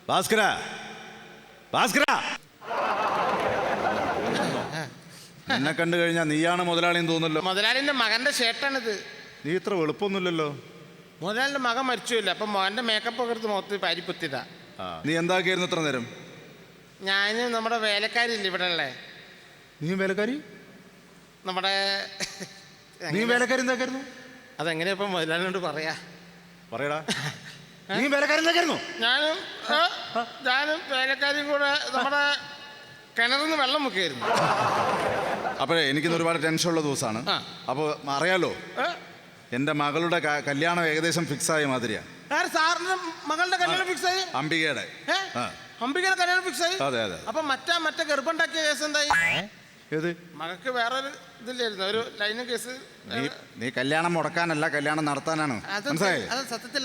ഭാസ്കര, ഭാസ്കര, എന്നെ കണ്ടു കഴിഞ്ഞാൽ നീയാണ് മുതലാളിന്ന് തോന്നുന്നല്ലോ. മുതലാളിന്റെ മകന്റെ ഷർട്ടാണിത്. നീ ഇത്ര എളുപ്പമൊന്നുമില്ലല്ലോ. മുതലാളിന്റെ മകൻ മരിച്ചില്ല, അപ്പൊ മോന്റെ മേക്കപ്പ് ഒക്കെ എടുത്ത് മുഖത്ത് പരിപ്പുത്തിതാ. നീ എന്താക്കിയായിരുന്നു ഇത്ര നേരം? ഞാൻ നമ്മുടെ വേലക്കാരില്ല ഇവിടെ ഉള്ളേ. നീ വേലക്കാരി? നമ്മുടെ നീ വേലക്കാരി എന്താക്കായിരുന്നു? അതെങ്ങനെയാ ഇപ്പൊ മുതലാളിനോട് പറയാ? പറയടാ. നീ വേലക്കാരി എന്താക്കായിരുന്നു? ഞാനും വേലക്കാരിയും കൂടെ നമ്മുടെ കിണറിന്ന് വെള്ളം മുക്കിയായിരുന്നു. അപ്പോഴേ എനിക്കിന്ന് ഒരുപാട് ടെൻഷനുള്ള ദിവസമാണ്. അപ്പോൾ അറിയാലോ, എൻ്റെ മകളുടെ കല്യാണം ഏകദേശം ഫിക്സ് ആയ മാതിരിയാ. സാറിന്റെ മകളുടെ കല്യാണം ഫിക്സ് ആയി? അംബികയുടെ. അംബികയുടെ കല്യാണം ഫിക്സ് ആയി? അതെ അതെ. അപ്പൊ മറ്റേ ഗർഭമുണ്ടാക്കിയ കേസ് എന്തായി? ഏത്? മകൾക്ക് വേറൊരു ഇതില്ലായിരുന്നു, ഒരു ലൈന കേസ്. നീ കല്യാണം മുടക്കാനല്ല, കല്യാണം നടത്താനാണ്. സത്യത്തിൽ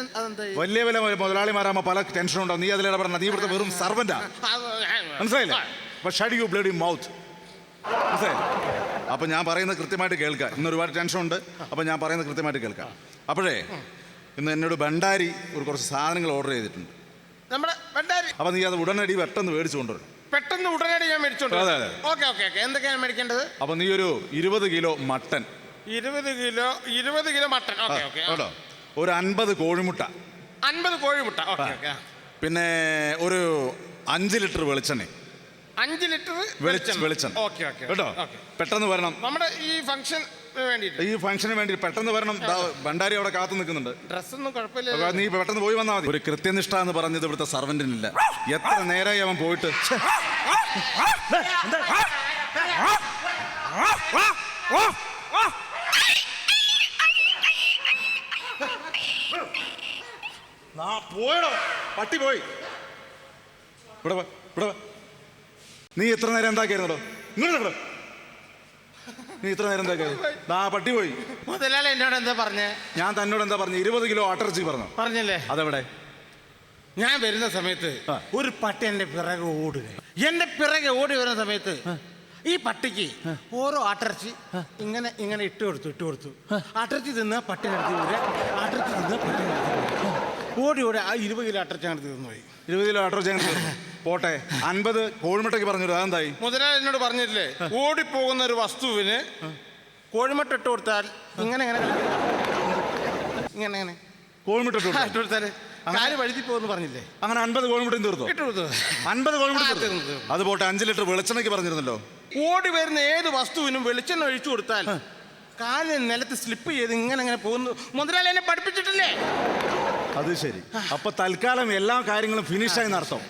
വലിയ വലിയ മുതലാളിമാരാകുമ്പോ പല ടെൻഷനും ഉണ്ടാവും. നീ അതിലിടപെടണം. നീ ഇവിടുത്തെ വെറും സർവന്റാ, മനസ്സിലായില്ലേ? ഷട്ട് യു ബ്ലഡി മൗത്ത്, മനസ്സിലായില്ലേ? അപ്പൊ ഞാൻ പറയുന്നത് കൃത്യമായിട്ട് കേൾക്കുക. ഇന്ന് ഒരുപാട് ടെൻഷൻ ഉണ്ട്. അപ്പൊ ഞാൻ പറയുന്നത് കൃത്യമായിട്ട് കേൾക്കാം. അപ്പോഴേ ഇന്ന് എന്നോട് ഭണ്ഡാരി കുറച്ച് സാധനങ്ങൾ ഓർഡർ ചെയ്തിട്ടുണ്ട്. നമ്മുടെ ഭണ്ഡാരി? അപ്പൊ നീ അത് ഉടനടി പെട്ടെന്ന് മേടിച്ചു കൊണ്ടുവരും. പെട്ടെന്ന് ഉടനടി ഞാൻ മേടിച്ചോണ്ട്. Okay okay okay. എന്തൊക്കെയാണ് മേടിക്കേണ്ടത്? അപ്പൊ നീ ഒരു 20 kilo mutton. 20 kilo mutton. Okay okay. ഒരു 50 കോഴിമുട്ട. 50 കോഴിമുട്ട. Okay okay. പിന്നെ ഒരു 5 ലിറ്റർ വെളിച്ചെണ്ണ. 5 ലിറ്റർ വെളിച്ചെണ്ണ. ഓക്കെ ഓക്കെ കേട്ടോ, പെട്ടെന്ന് വരണം. നമ്മുടെ ഈ ഫംഗ്ഷൻ ഈ ഫംഗ്ഷന് വേണ്ടി പെട്ടെന്ന് വരണം. ഭണ്ഡാരി അവിടെ കാത്തു നിൽക്കുന്നുണ്ട്. ഡ്രസ്സൊന്നും കുഴപ്പമില്ല, നീ പെട്ടെന്ന് പോയി വന്നാൽ മതി. ഒരു കൃത്യനിഷ്ഠ എന്ന് പറഞ്ഞത് ഇവിടുത്തെ സർവന്റിനില്ല. എത്ര നേരമായി അവൻ പോയിട്ട്. പോയടോ, പട്ടി പോയി. ഇവിടെ നീ എത്ര നേരം എന്താക്കിയായിരുന്നോ? ഇങ്ങോട്ട് നീ ഇത്ര നേരം എന്താക്കിയത്? പട്ടി പോയി. മുതലാളി എന്നോട് എന്താ പറഞ്ഞേ? ഞാൻ തന്നോട് എന്താ പറഞ്ഞു? 20 കിലോ ആട്ടിറച്ചി പറഞ്ഞല്ലേ? അതെവിടെ? ഞാൻ വരുന്ന സമയത്ത് ഒരു പട്ടി എന്റെ പിറകെ ഓടി വരുന്ന സമയത്ത് ഈ പട്ടിക്ക് ഓരോ ആട്ടിറച്ചി ഇങ്ങനെ ഇട്ട് കൊടുത്തു. ആട്ടിറച്ചി തിന്ന പട്ടിനടുത്ത് ആട്ടിറച്ചി തിന്ന പട്ടിനടുത്ത് ഓടി ആ 20 കിലോ ആട്ടിറച്ചി അങ്ങോട്ട് തിന്നു പോയി. 20 കിലോ ആട്ടിറച്ചി അങ്ങനെ പോട്ടെ. 50 കോഴിമുട്ടയ്ക്ക് പറഞ്ഞു. അതെന്തായി? മുതലാളി എന്നോട് പറഞ്ഞില്ലേ, ഓടിപ്പോകുന്ന ഒരു വസ്തുവിന് കോഴിമുട്ട ഇട്ട് കൊടുത്താൽ ഇങ്ങനെ കോഴിമുട്ട ഇട്ട് കൊടുത്താൽ കാല് വഴുതി പോകുന്നു പറഞ്ഞില്ലേ? അങ്ങനെ 50 കോഴിമുട്ടയും തീർന്നു. 50 കോഴിമുട്ട തീർന്നു. അത് പോട്ടെ, 5 ലിറ്റർ വെളിച്ചെണ്ണയ്ക്ക് പറഞ്ഞിരുന്നല്ലോ. ഓടി വരുന്ന ഏത് വസ്തുവിനും വെളിച്ചെണ്ണ ഒഴിച്ചു കൊടുത്താൽ കാലിന് നിലത്ത് സ്ലിപ്പ് ചെയ്ത് ഇങ്ങനെ പോകുന്നു. മുതലാളി എന്നെ പഠിപ്പിച്ചിട്ടില്ലേ? അത് ശരി. അപ്പൊ തൽക്കാലം എല്ലാ കാര്യങ്ങളും ഫിനിഷായി നടത്തും.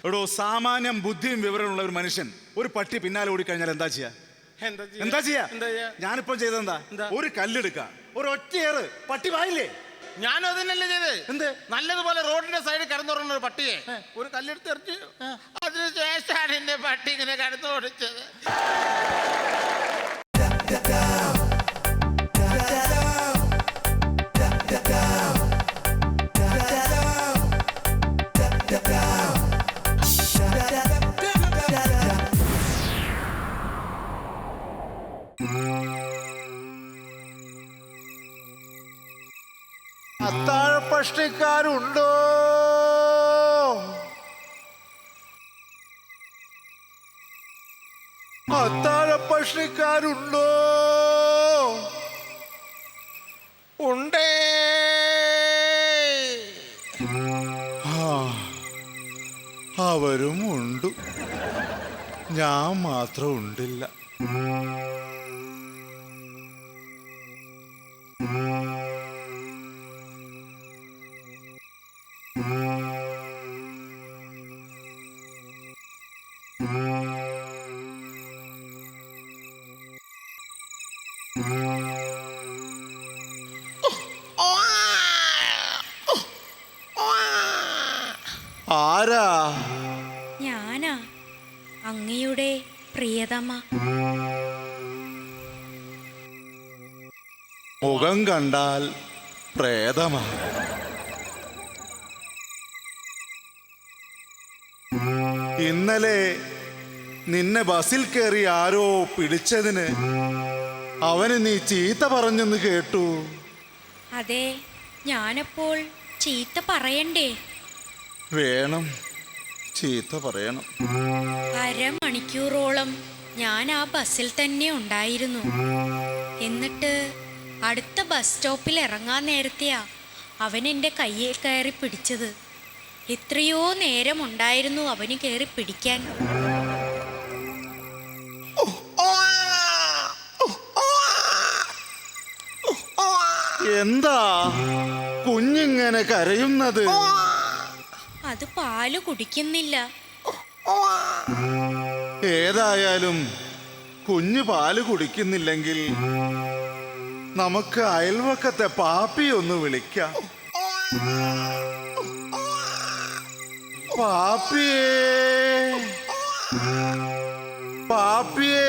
എടോ, സാമാന്യം ബുദ്ധിയും വിവരമുള്ള ഒരു മനുഷ്യൻ ഒരു പട്ടി പിന്നാലെ ഓടിക്കഴിഞ്ഞാൽ എന്താ ചെയ്യാ? ഞാനിപ്പം ചെയ്തെന്താ? ഒരു കല്ലെടുക്ക, ഒരു ഒറ്റയേറ്, പട്ടി വായില്ലേ? ഞാനും അതന്നെയല്ലേ ചെയ്ത്. എന്ത്? നല്ലതുപോലെ റോഡിന്റെ സൈഡിൽ കിടന്നുറങ്ങുന്ന ഒരു പട്ടിയെ ഒരു കല്ലെടുത്ത് എറിഞ്ഞു. അതിനുശേഷമാണ് എന്റെ പട്ടി ഇങ്ങനെ കിടന്നു ഓടിച്ചത്. അത്താഴപ്പഷ്ടിക്കാരുണ്ടോ? അത്താഴപ്പഷ്ടിക്കാരുണ്ടോ? ഉണ്ടേ. അവരും ഉണ്ട്, ഞാൻ മാത്രം ഉണ്ടില്ല. ആരാ? ഞാനാ, അങ്ങയുടെ പ്രിയതമ. മുഖം കണ്ടാൽ പ്രേതമാ. ഇന്നലെ നിന്നെ ബസിൽ കയറി ആരോ പിടിച്ചതിന് അവന് നീ ചീത്ത പറഞ്ഞെന്ന് കേട്ടു. അതെ, ഞാനപ്പോൾ ചീത്ത പറയണ്ടേ? വേണം, ചീത്ത പറയണം. അരമണിക്കൂറോളം ഞാൻ ആ ബസ്സിൽ തന്നെ ഉണ്ടായിരുന്നു. എന്നിട്ട് അടുത്ത ബസ് സ്റ്റോപ്പിൽ ഇറങ്ങാൻ നേരത്തെയാ അവൻ എൻ്റെ കയ്യിൽ കയറി പിടിച്ചത്. എത്രയോ നേരം ഉണ്ടായിരുന്നു അവന് കയറി പിടിക്കാൻ. എന്താ കുഞ്ഞിങ്ങനെ കരയുന്നത്? അത് പാല് കുടിക്കുന്നില്ല. ഏതായാലും കുഞ്ഞ് പാല് കുടിക്കുന്നില്ലെങ്കിൽ നമുക്ക് അയൽവക്കത്തെ പാപ്പി ഒന്ന് വിളിക്കാം. പാപ്പിയേ, പാപ്പിയേ.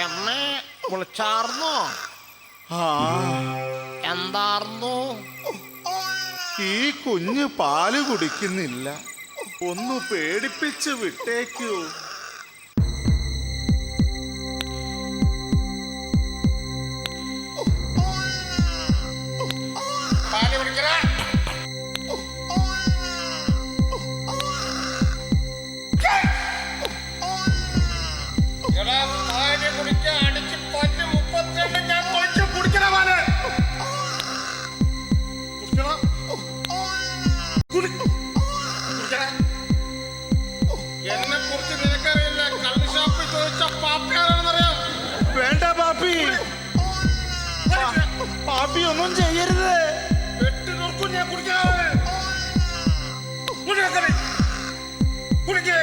എന്നെ വിളിച്ചാർന്നോ? ആ, എന്താർന്നു? ഈ കുഞ്ഞ് പാല് കുടിക്കുന്നില്ല, ഒന്ന് പേടിപ്പിച്ച് വിട്ടേക്കൂ. പാല് കുടിക്കടാ. എടാ, പാല് കുടിക്കാൻ അടിച്ച് പല്ല് 32 ഞാൻ തൊഴിച്ച് കുടിക്കണ പാല്. കുടിക്കണം. കുടിക്കടാ. എന്നെ കുറിച്ച് നിനക്കറിയില്ല. കള്ള് ഷാപ്പിൽ ചോദിച്ച പാപ്പിയാണെന്നറിയാം. വേണ്ട പാപ്പി, പാപ്പി ഒന്നും ചെയ്യരുത്. വെട്ടി നോക്കും ഞാൻ കുടിക്കാതെ. കുടിക്കേ.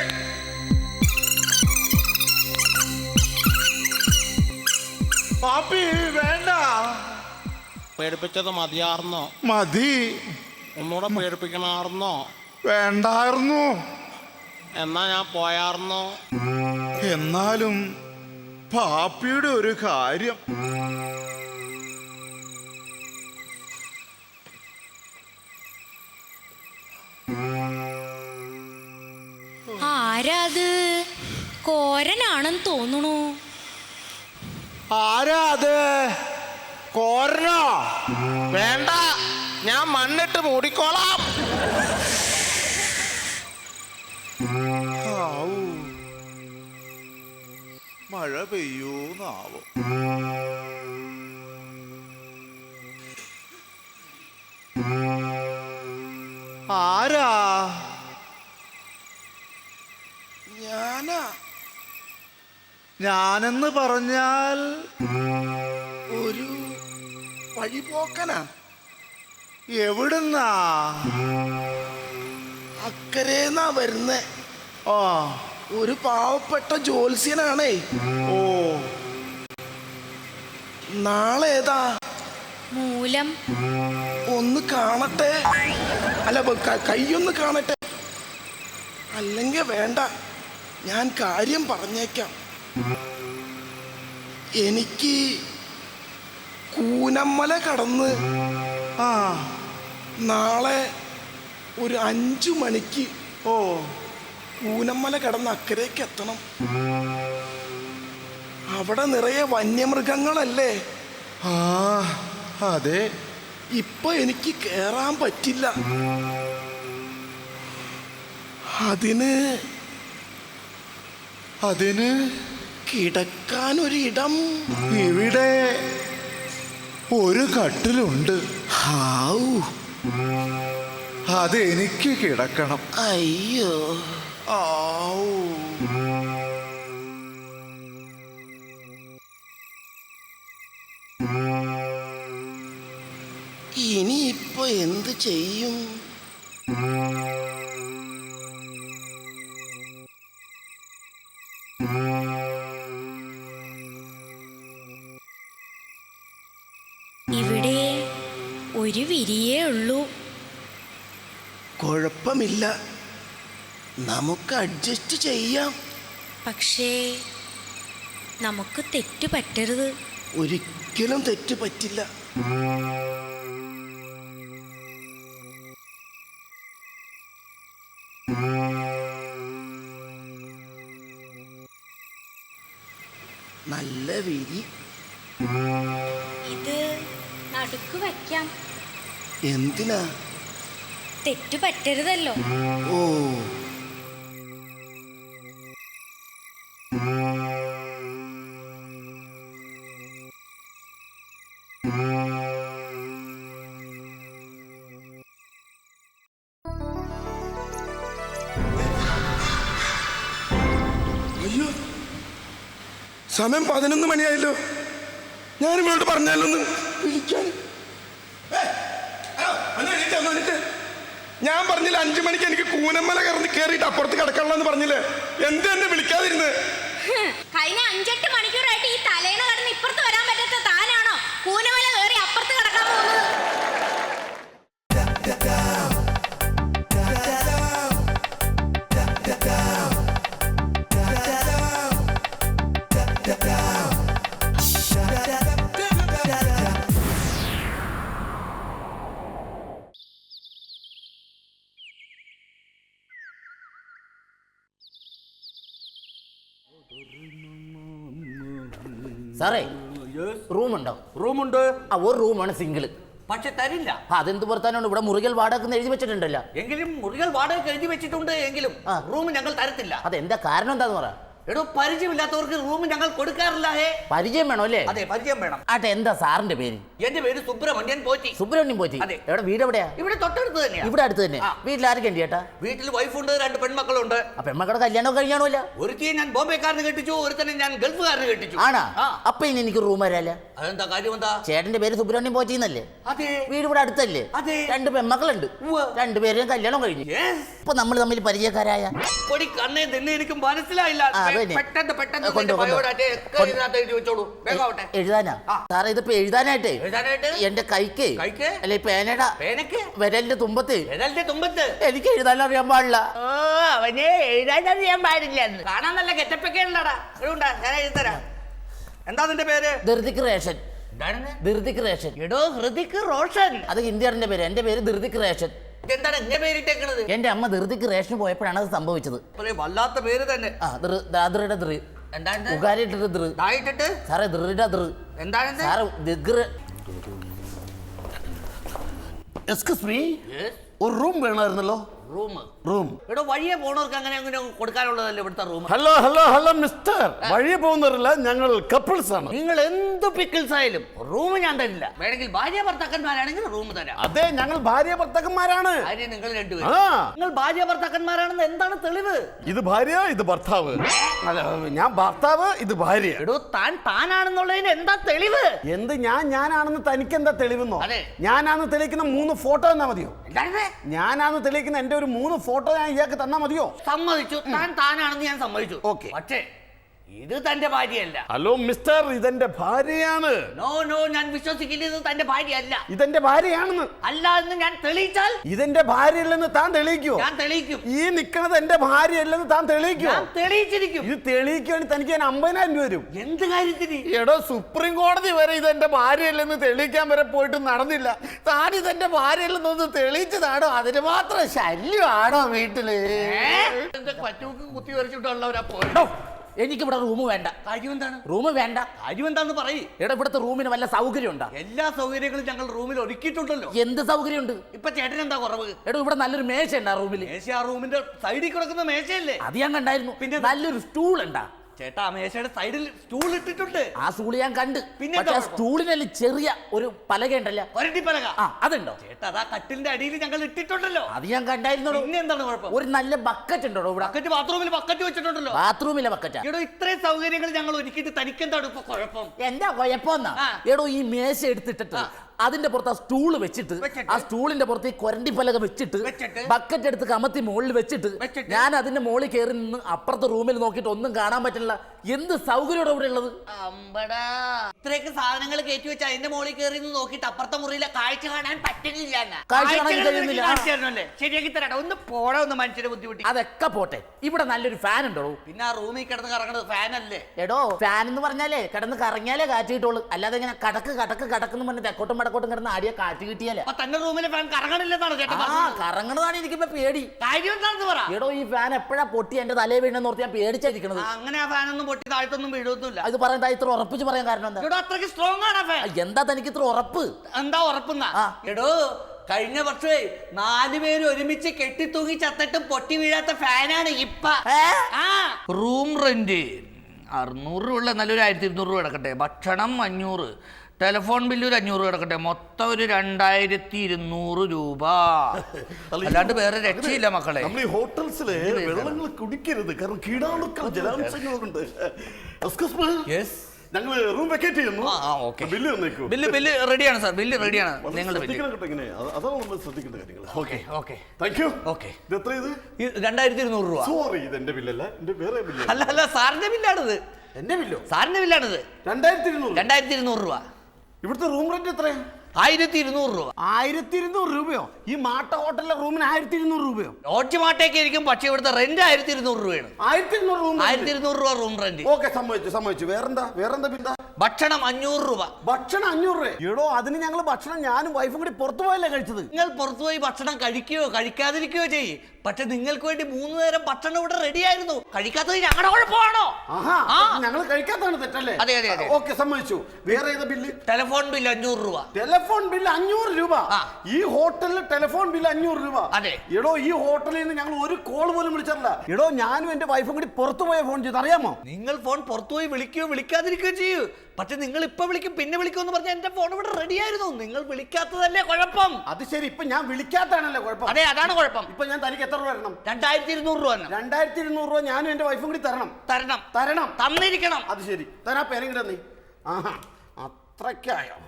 പാപ്പി വേണ്ട. പേടിപ്പിച്ചത് മതിയാർന്നോ? മതി. ഒന്നുകൂടെ പേടിപ്പിക്കണാർന്നോ? വേണ്ടായിരുന്നു. എന്നാ ഞാൻ പോയാർന്നോ? എന്നാലും പാപ്പിയുടെ ഒരു കാര്യം. ആരാത്? കോരനാണെന്ന് തോന്നുന്നു. ആരാ അത്? കോരനോ? വേണ്ട, ഞാൻ മണ്ണിട്ട് മൂടിക്കോളാം. ആവൂ, മഴ പെയ്യൂന്നാവോ. ആരാ? ഞാനാ. ഞാനെന്ന് പറഞ്ഞാൽ ഒരു വഴിപോക്കനാ. എവിടുന്നാ? അക്കരേന്നാ വരുന്നേ. ആ, ഒരു പാവപ്പെട്ട ജ്യോത്സ്യനാണേ. ഓ, നാളെ ഏതാ? മൂലം. ഒന്ന് കാണട്ടെ. അല്ല, കൈയൊന്ന് കാണട്ടെ. അല്ലെങ്കിൽ വേണ്ട, ഞാൻ കാര്യം പറഞ്ഞേക്കാം. എനിക്ക് കൂനമ്മല കടന്ന് ആ, നാളെ ഒരു 5 മണിക്ക് ഓ, കൂനമ്മല കടന്ന് അക്കരയ്ക്ക് എത്തണം. അവിടെ നിറയെ വന്യമൃഗങ്ങളല്ലേ. ആ, അതെ. ഇപ്പൊ എനിക്ക് കേറാൻ പറ്റില്ല. അതിന് കിടക്കാൻ ഒരിടം ഇവിടെ ഒരു കട്ടിലുണ്ട്. ഹാവൂ, അതെനിക്ക് കിടക്കണം. അയ്യോ. ആവൂ. ഇനിയിപ്പോ എന്ത് ചെയ്യും? ഇവിടെ ഒരു വിരിയേ ഉള്ളൂ. കുഴപ്പമില്ല, നമുക്ക് അഡ്ജസ്റ്റ് ചെയ്യാം. പക്ഷേ നമുക്ക് തെറ്റ് പറ്റരുത്. ഒരിക്കലും തെറ്റ് പറ്റില്ല. നല്ല വിരി. ഇത് നടുക്ക് വയ്ക്കാം. എന്തിനാ? തെറ്റു പറ്റരുതല്ലോ. ഓ, അയ്യോ, സമയം 11 മണിയായല്ലോ. ഞാൻ ഇവളോട് പറഞ്ഞാലോ ഒന്ന് വിളിക്കാൻ. ഞാൻ പറഞ്ഞില്ല 5 മണിക്ക് എനിക്ക് കൂനമ്മല കയറിയിട്ട് അപ്പുറത്ത് കിടക്കണമെന്ന് പറഞ്ഞില്ലേ? എന്ത് എന്നെ വിളിക്കാതിരുന്ന്? കഴിഞ്ഞ 5-8 മണിക്കൂറായിട്ട് ഈ തലേന്ന് കടന്ന് ഇപ്പുറത്ത് വരാൻ പറ്റാത്ത താനാണോ കൂനമല കയറി അപ്പുറത്ത് കിടക്കാൻ പോകുന്നത്? സാറേ, റൂമുണ്ടോ? റൂമുണ്ട്. ആ, ഒരു റൂമാണ് സിംഗിള്. പക്ഷെ തരില്ല. അതെന്ത് പുറത്താനാണ്? ഇവിടെ മുറികൾ വാടക എഴുതി വെച്ചിട്ടുണ്ടല്ലോ. എങ്കിലും മുറികൾ വാടക എഴുതി വെച്ചിട്ടുണ്ട്. എങ്കിലും റൂം ഞങ്ങൾ തരത്തില്ല. അതെന്താ കാരണം? എന്താന്ന് പറ. എടോ, പരിചയമില്ലാത്തവർക്ക് റൂം ഞങ്ങൾ കൊടുക്കാറില്ല. പരിചയം വേണോ അല്ലേ? അതെ, പരിചയം വേണം. ആട്ടെ, എന്താ സാറിന്റെ പേര്? എന്റെ പേര് സുബ്രഹ്മണ്യൻ പോറ്റി. സുബ്രഹ്മണ്യം പോറ്റി. അതെ. എവിടെ വീട്? എവിടെയാ? ഇവിടെ തൊട്ടടുത്ത് തന്നെയാ. ഇവിടെ അടുത്ത് തന്നെ. വീട്ടിൽ ആരൊക്കെ ഉണ്ട് ചേട്ടാ? വീട്ടിൽ വൈഫുണ്ട്, 2 പെൺമക്കളുണ്ട്. അപ്പൊ പെൺമക്കളുടെ കല്യാണം കഴിഞ്ഞാണോല്ല? ഒരുത്തിയെ ഞാൻ ബോംബെക്കാരന് കെട്ടിച്ചു, ഒരുത്തനെ ഞാൻ ഗൾഫുകാരന് കെട്ടിച്ചു. ആണാ? അപ്പൊ ഇനി എനിക്ക് റൂം വരാല്ല. അതെന്താ കാര്യം? എന്താ? ചേട്ടന്റെ പേര് സുബ്രഹ്മണ്യം പോറ്റി എന്നല്ലേ? അതെ. വീട് ഇവിടെ അടുത്തല്ലേ? അതെ. 2 പെൺമക്കളുണ്ട്. ഉവ്വ്. 2 പേരും കല്യാണം കഴിഞ്ഞു. ഇപ്പൊ നമ്മൾ തമ്മിൽ പരിചയക്കാരായ പൊടി കണ്ണേ തന്നെ എനിക്ക് മനസ്സിലായില്ല. പെട്ടെന്ന് പെട്ടെന്ന് ബയോഡാറ്റ ഒക്കെ ഇതിനകത്ത് എഴുതി വെച്ചോളൂ. വേഗമാവട്ടെ. എഴുതാനാ? സാറേ, ഇതിപ്പോ എഴുതാനായിട്ടേ എഴുതാനായിട്ട് എന്റെ കൈക്ക് കൈക്ക് അല്ലെ പേനയുടെ പേനക്ക് വിരലിന്റെ തുമ്പത്ത് വിരലിന്റെ തുമ്പത്ത് എനിക്ക് എഴുതാൻ അറിയാൻ പാടില്ല. അവനെ എഴുതാൻ അറിയാൻ പാടില്ല. കാണാൻ നല്ല ഗെറ്റപ്പൊക്കെ ഉണ്ടടാ. എഴുതാ, ഞാൻ എഴുതരാം. എന്താ നിന്റെ പേര്? ധൃതിക് റേഷൻ. എന്താണ്? ധൃതിക് റേഷൻ. എടോ, ഹൃതിക് റോഷൻ. അത് ഹിന്ദിയാറിന്റെ പേര്. എന്റെ പേര് ധൃതിക് റേഷൻ. എന്താണ് എന്നെ പേരിട്ടേക്കണത്? എന്റെ അമ്മ ധൃതിക് റേഷൻ പോയപ്പോഴാണ് അത് സംഭവിച്ചത്. വല്ലാത്ത പേര് തന്നെ. ആ, ദാദ്രയുടെ ദൃ, എന്താണ് ഉകാരിയുടെ ദൃ. ആയിട്ടിട്ട് സാറേ, ദൃയുടെ ദൃ. എന്താണ് സാറ് ദിഗ്ര. എക്സ്ക്യൂസ് മീ, ഒരു റൂം വേണമായിരുന്നല്ലോ. Room room. എടോ, വഴിയെ പോണവർക്ക് അങ്ങനെ അങ്ങനെ കൊടുക്കാനുള്ളതല്ലേ ഇവിടുത്തെ room. Hello hello hello mister, വഴിയെ പോകുന്നവരല്ല, ഞങ്ങൾ കപ്പിൾസ് ആണ്. നിങ്ങൾ എന്ത് പിക്കിൾസ് ആയാലും റൂം ഞാൻ തരില്ല. വേണമെങ്കിൽ ഭാര്യ ഭർത്താക്കന്മാരാണെങ്കിൽ റൂം തരാം. അതെ, ഞങ്ങൾ ഭാര്യ ഭർത്താക്കന്മാരാണ്. ഭാര്യ നിങ്ങൾ ആ. രണ്ടുപേരും. നിങ്ങൾ ഭാര്യ ഭർത്താക്കന്മാരാണെന്ന് എന്താണ് തെളിവ്? ഇത് ഭാര്യ, ഇത് ഭർത്താവ്. അല്ല, ഞാൻ ഭർത്താവ്, ഇത് ഭാര്യ. എടോ, താനാണെന്നുള്ളതിന് എന്താ തെളിവ്? എന്ത് ഞാനാണെന്ന് തനിക്ക് എന്താ തെളിവെന്നോ? അതെ. ഞാനാണെന്ന് തെളിയിക്കുന്ന 3 ഫോട്ടോ തന്നാ മതിയോ? എന്താണ്? ഞാനാണെന്ന് തെളിയിക്കുന്ന എന്റെ ഒരു 3 ഫോട്ടോ ഞാൻ ഇയാൾക്ക് തന്നാ മതിയോ? സമ്മതിച്ചു. താനാണെന്ന് ഞാൻ സമ്മതിച്ചു. Okay. പക്ഷേ ഇത് തന്റെ ഭാര്യയല്ല. ഹലോ മിസ്റ്റർ, ഇതെന്റെ ഭാര്യയാണ്. നോ നോ, ഞാൻ വിശ്വസിക്കില്ല. ഇത് തന്റെ ഭാര്യയല്ല. ഇതെന്റെ ഭാര്യയാണെന്ന്. അല്ല എന്ന് ഞാൻ തെളിയിച്ചാൽ ഇതെന്റെ ഭാര്യയല്ലെന്ന് താൻ തെളിയിക്കോ? ഞാൻ തെളിയിക്കും. ഈ നിക്കണത് എന്റെ ഭാര്യയല്ലെന്ന് താൻ തെളിയിക്കോ? ഞാൻ തെളിയിച്ചിരിക്കും. ഇത് തെളിയിക്കുകയാണെങ്കിൽ തനിക്ക് ഞാൻ 50,000 രൂപ വരും. എന്ത് കാര്യത്തിന്? എടോ, സുപ്രീം കോടതി വരെ ഇതെന്റെ ഭാര്യയല്ലെന്ന് തെളിയിക്കാൻ വരെ പോയിട്ട് നടന്നില്ല. താൻ ഇതെന്റെ ഭാര്യയല്ലെന്നൊന്ന് തെളിയിച്ചതാണോ? അതിന് മാത്രം ശല്യമാണോ വീട്ടില്? പറ്റൂക്ക് കുത്തി വരച്ചിട്ടുള്ളവരാ പോയി. എനിക്കിവിടെ റൂം വേണ്ട. കാര്യം എന്താണ്? റൂം വേണ്ട. കാര്യം എന്താന്ന് പറയും. എടാ, ഇവിടുത്തെ റൂമിന് വല്ല സൗകര്യം ഉണ്ടോ? എല്ലാ സൗകര്യങ്ങളും ഞങ്ങൾ റൂമിൽ ഒരുക്കിയിട്ടുണ്ടല്ലോ. എന്ത് സൗകര്യമുണ്ട്? ഇപ്പൊ ചേട്ടൻ എന്താ കുറവ്? എടാ, ഇവിടെ നല്ലൊരു മേശ ഉണ്ടാ റൂമിൽ. മേശ ആ റൂമിന്റെ സൈഡിൽ കിടക്കുന്ന മേശയല്ലേ? അത് ഞാൻ കണ്ടായിരുന്നു. പിന്നെ നല്ലൊരു സ്റ്റൂൾ ഉണ്ടാ? ചേട്ടാ, ആ മേശയുടെ സൈഡിൽ സ്റ്റൂൾ ഇട്ടിട്ടുണ്ട്. ആ സ്റ്റൂൾ ഞാൻ കണ്ട്. പിന്നെ പക്ഷേ ആ സ്റ്റൂളിನಲ್ಲಿ ചെറിയ ഒരു പലക ഉണ്ടല്ലോ. ഒരട്ടിപ്പലക. ആ, അതുണ്ടോ? ചേട്ടാ, അതാ കട്ടിലിന്റെ അടിയിൽ ഞങ്ങൾ ഇട്ടിട്ടുണ്ടല്ലോ. അത് ഞാൻ കണ്ടായിരുന്നു. പിന്നെ എന്താണ് കുഴപ്പം? ഒരു നല്ല ബക്കറ്റ് ഉണ്ടോ ഇവിടെ? ബക്കറ്റ് ബാത്റൂമിൽ ബക്കറ്റ് വെച്ചിട്ടുണ്ടല്ലോ. ബാത്റൂമിലെ ബക്കറ്റാ? എടോ, ഇത്രയും സൗകര്യങ്ങൾ ഞങ്ങൾ ഒരുക്കിയിട്ട് തനിക്കെന്താണ് ഇപ്പൊ കുഴപ്പം? എന്താ കുഴപ്പമെന്നാ? ആ. എടോ, ഈ മേശ എടുത്തിട്ടിട്ട് അതിന്റെ പുറത്ത് ആ സ്റ്റൂള് വെച്ചിട്ട് ആ സ്റ്റൂളിന്റെ പുറത്ത് ഈ കൊരണ്ടി പലക വെച്ചിട്ട് ബക്കറ്റ് എടുത്ത് കമത്തി മുകളിൽ വെച്ചിട്ട് ഞാൻ അതിന്റെ മുകളിൽ കയറി നിന്ന് അപ്പുറത്തെ റൂമിൽ നോക്കിയിട്ട് ഒന്നും കാണാൻ പറ്റില്ല. എന്ത് സൗകര്യമാണ് ഇവിടെ ഉള്ളത്? അമ്പടാ, ഇത്രയൊക്കെ സാധനങ്ങൾ കയറ്റി വെച്ച് അതിന്റെ മുകളിൽ കയറി നോക്കിയിട്ട് അപ്പുറത്തെ മുറിയിലെ കാഴ്ച കാണാൻ പറ്റുന്നില്ല. കാഴ്ച കാണാൻ കഴിയുന്നില്ല. ശരിയാക്കി തരാം. ഒന്ന് പോടാ, ഒന്ന് മനുഷ്യരെ ബുദ്ധിമുട്ടി. അതൊക്കെ പോട്ടെ, ഇവിടെ നല്ലൊരു ഫാൻ ഉണ്ടോ? പിന്നെ ആ റൂമിൽ കിടന്ന് കറങ്ങണത് ഫാനല്ലേ? എടോ, ഫാൻ എന്ന് പറഞ്ഞാലേ കിടന്ന് കറങ്ങിയാലേ കാറ്റ് കിട്ടുള്ളൂ. അല്ലാതെ ഇങ്ങനെ കടക്ക് കടക്ക് കടക്കെന്ന് പറഞ്ഞ് തെക്കോട്ടും വടക്കോട്ടും കിടന്ന് ആടിയ കാറ്റ് കിട്ടിയാലേ. അപ്പൊ തന്റെ റൂമിലെ ഫാൻ കറങ്ങണില്ലെന്നാണ് ചേട്ടൻ ആ, പറഞ്ഞത്? കറങ്ങണതാണ് എനിക്കിപ്പോ പേടി. കാര്യം എന്താണെന്ന് പറ. എടോ, ഈ ഫാൻ എപ്പോഴാ പൊട്ടി എന്റെ തലയെ വീണെന്ന് ഓർത്ത് ഞാൻ പേടിച്ചായിരിക്കണത്. അങ്ങനെ ആ ഫാൻ ഒന്നും പൊട്ടി താഴ്ത്തൊന്നും വീഴൊന്നുമില്ല. ഇത് പറയാൻ ഇത്ര ഉറപ്പിച്ച് പറയാൻ കാരണം എന്താ? എടോ, അത്രയ്ക്ക് സ്ട്രോങ് ആണ് ആ ഫാൻ. എന്താ തനിക്ക് ഇത്ര ഉറപ്പ്? എന്താ ഉറപ്പുന്ന? ആ. എടോ, കഴിഞ്ഞ വർഷമേ 4 പേര് ഒരുമിച്ച് കെട്ടിത്തൂങ്ങി ചത്തിട്ടും പൊട്ടി വീഴാത്ത ഫാനാണ് ഇപ്പ. റൂം റെന്റ് 600 രൂപ ഉള്ള നല്ലൊരു 1200 രൂപ കിടക്കട്ടെ. ഭക്ഷണം 500, ടെലിഫോൺ ബില്ല് ഒരു 500 കിടക്കട്ടെ. മൊത്തം ഒരു 2200 രൂപ. അല്ലാണ്ട് വേറെ രക്ഷയില്ല മക്കളെ. നമ്മൾ ഈ ഹോട്ടൽസിലെ വെള്ളങ്ങൾ കുടിക്കരുത്, കാരണം കീടാണുക്കൾ ജലാംശങ്ങളുണ്ട്. ഞങ്ങൾ റൂം വെക്കേറ്റ് ചെയ്യുന്നു. ബില്ല് തന്നേക്കൂ. ബില്ല് റെഡിയാണ് സാർ, ബില്ല് റെഡിയാണ്. നിങ്ങളുടെ അതാണ് നമ്മൾ ശ്രദ്ധിക്കേണ്ട കാര്യങ്ങൾ. Okay thank you. ഓക്കെ. ഇത് എത്ര ഇത്? 2200 രൂപ. സോറി, ഇത് എന്റെ ബില്ലല്ല, എന്റെ വേറെ ബില്ല്. അല്ല സാറിന്റെ ബില്ലാണിത്. എന്റെ ബില്ലോ? സാറിന്റെ ബില്ലാണിത്. 2200 രൂപ. ഇവിടുത്തെ റൂം റെന്റ് എത്രയാണ്? 1200 രൂപ. 1200 രൂപയോ? ഈ മാട്ട ഹോട്ടലിലെ റൂമിന് 1200 രൂപയോ? ലോഡ്ജ് മാട്ടേക്ക് ആയിരിക്കും, പക്ഷെ ഇവിടുത്തെ റെന്റ് 1200 രൂപയാണ്. 1200 രൂപ റൂം റെന്റ്. ഓക്കെ, സമ്മതിച്ചു. വേറെന്താ ബില്ലാ? ഭക്ഷണം 500 രൂപ. ഭക്ഷണം 500 രൂപ? എടോ, അതിന് ഞങ്ങൾ ഭക്ഷണം ഞാനും വൈഫും കൂടി പുറത്തു പോയല്ലേ കഴിച്ചത്. നിങ്ങൾ പുറത്തുപോയി ഭക്ഷണം കഴിക്കുകയോ കഴിക്കാതിരിക്കുകയോ ചെയ്യും, പക്ഷെ നിങ്ങൾക്ക് വേണ്ടി 3 നേരം ഭക്ഷണം ഇവിടെ റെഡി ആയിരുന്നു. കഴിക്കാത്തത് ഞങ്ങളുടെ കുഴപ്പമാണോ? ഞങ്ങൾ കഴിക്കാത്തതാണ് തെറ്റല്ലേ? അതെ. ഓക്കെ, സമ്മതിച്ചു. വേറെ ഏതാ ബില്ല്? ടെലിഫോൺ ബില്ല് 500 രൂപ. ടെലിഫോൺ ബില്ല് 500 രൂപ? ഈ ഹോട്ടലിൽ ടെലിഫോൺ ബില്ല് 500 രൂപ? അതെ. എടോ, ഈ ഹോട്ടലിൽ നിന്ന് ഞങ്ങൾ ഒരു കോൾ പോലും വിളിച്ചിട്ടില്ല. എടോ, ഞാനും എന്റെ വൈഫും കൂടി പുറത്തു പോയ ഫോൺ ചെയ്ത്, അറിയാമോ? നിങ്ങൾ ഫോൺ പുറത്തുപോയി വിളിക്കുകയോ വിളിക്കാതിരിക്കുകയോ ചെയ്യൂ, പക്ഷെ നിങ്ങൾ ഇപ്പൊ വിളിക്കും പിന്നെ വിളിക്കും എന്ന് പറഞ്ഞാൽ എന്റെ ഫോൺ ഇവിടെ റെഡി ആയിരുന്നു. നിങ്ങൾ വിളിക്കാത്തതല്ലേ കുഴപ്പം. അത് ശരി, ഇപ്പൊ ഞാൻ വിളിക്കാത്താണല്ലേ കുഴപ്പം? അതെ, അതാണ് കുഴപ്പം. ഇപ്പൊ ഞാൻ തനിക്ക് എത്ര രൂപ തരണം? 2200 രൂപ. 2200 രൂപ ഞാനും എന്റെ വൈഫും കൂടി തരണം. തന്നിരിക്കണം. അത് ശരി, തരാ പേരെങ്കിലും നീ. അത്രയ്ക്കായോ?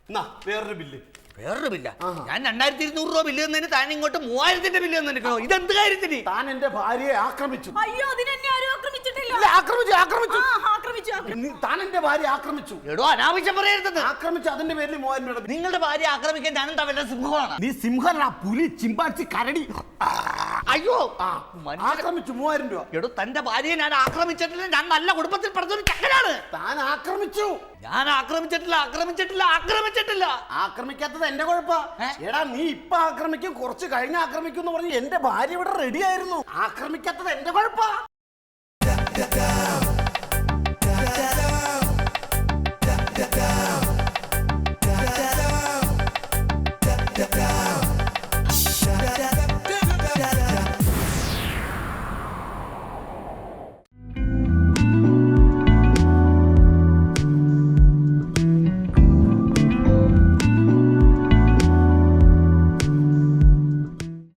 എന്നാ വേറൊരു ബില്ല്. വേറൊരു ബില്ല? ഞാൻ 2200 രൂപ ബില്ല് തന്നതിന് താൻ ഇങ്ങോട്ട് 3000ന്റെ ബില്ല് തന്നിരിക്കണോ? ഇതെന്ത് കാര്യത്തിന്? താൻ എന്റെ ഭാര്യയെ ആക്രമിച്ചു. അയ്യോ, അതിനെന്നെ ആരും ആക്രമിച്ചിട്ടില്ല. ആക്രമിച്ചു. താൻ എന്റെ ഭാര്യയെ ആക്രമിച്ചു. എടോ, അനാവശ്യം പറയരുത്. ആക്രമിച്ചു, അതിന്റെ പേരിൽ 3000 രൂപ. നിങ്ങളുടെ ഭാര്യ ആക്രമിക്കാൻ ഞാനും തവരുടെ സിംഹമാണ്. നീ സിംഹനാ? പുലി, ചിമ്പാച്ചി, കരടി. അയ്യോ, ആക്രമിച്ചു 3000 രൂപ. എടോ, തന്റെ ഭാര്യയെ ഞാൻ ആക്രമിച്ചിട്ടില്ല. ഞാൻ നല്ല കുടുംബത്തിൽ പഠിച്ചൊരു ചക്കനാണ്. താൻ ആക്രമിച്ചു. ഞാൻ ആക്രമിച്ചിട്ടില്ല. ആക്രമിക്കാത്തത് എന്റെ കുഴപ്പാ. എടാ, നീ ഇപ്പൊ ആക്രമിക്കും, കുറച്ച് കഴിഞ്ഞ് ആക്രമിക്കും എന്ന് പറഞ്ഞ് എന്റെ ഭാര്യ ഇവിടെ റെഡി ആയിരുന്നു. ആക്രമിക്കാത്തത് എന്റെ കുഴപ്പാ.